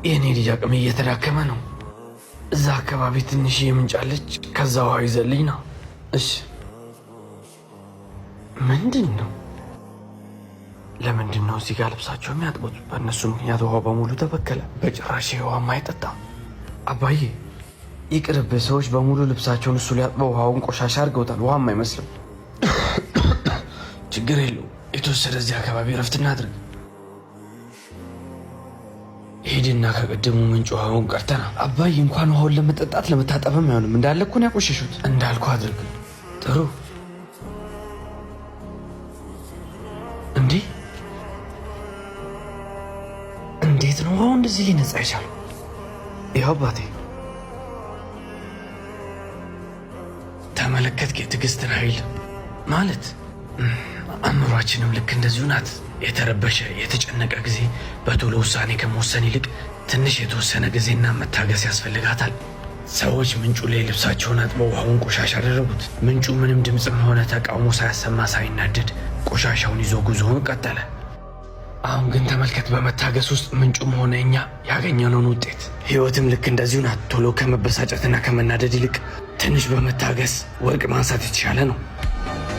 የኔ ልጅ አቅም እየተዳከመ ነው። እዛ አካባቢ ትንሽ የምንጫለች ከዛ ውሃ ይዘልኝ ነው። እሺ ምንድን ነው? ለምንድን ነው እዚህ ጋር ልብሳቸው የሚያጥቡት? በእነሱ ምክንያት ውሃ በሙሉ ተበከለ። በጭራሽ ውሃም አይጠጣም። አባዬ ይቅርብ። ሰዎች በሙሉ ልብሳቸውን እሱ ሊያጥበው ውሃውን ቆሻሻ አድርገውታል። ውሃም አይመስልም። ችግር የለው። የተወሰደ እዚህ አካባቢ ረፍት እናድርግ። ሄድና ከቀደሙ ምንጭ ውሃውን ቀርተና። አባዬ እንኳን ውሃውን ለመጠጣት ለመታጠብም አይሆንም። እንዳለ እኮ ነው ያቆሸሹት። እንዳልኩ አድርግ። ጥሩ። እንዴ እንዴት ነው ውሃው እንደዚህ ሊነጻ ይቻላል? ይኸው አባቴ ተመለከትክ? የትዕግስትን ኃይል ማለት አእምሯችንም ልክ እንደዚሁ ናት። የተረበሸ የተጨነቀ ጊዜ በቶሎ ውሳኔ ከመወሰን ይልቅ ትንሽ የተወሰነ ጊዜና መታገስ ያስፈልጋታል። ሰዎች ምንጩ ላይ ልብሳቸውን አጥበው ውሃውን ቆሻሻ አደረጉት። ምንጩ ምንም ድምፅም ሆነ ተቃውሞ ሳያሰማ ሳይናደድ ቆሻሻውን ይዞ ጉዞውን ቀጠለ። አሁን ግን ተመልከት፣ በመታገስ ውስጥ ምንጩም ሆነ እኛ ያገኘነውን ውጤት። ህይወትም ልክ እንደዚሁ ናት። ቶሎ ከመበሳጨትና ከመናደድ ይልቅ ትንሽ በመታገስ ወርቅ ማንሳት የተሻለ ነው።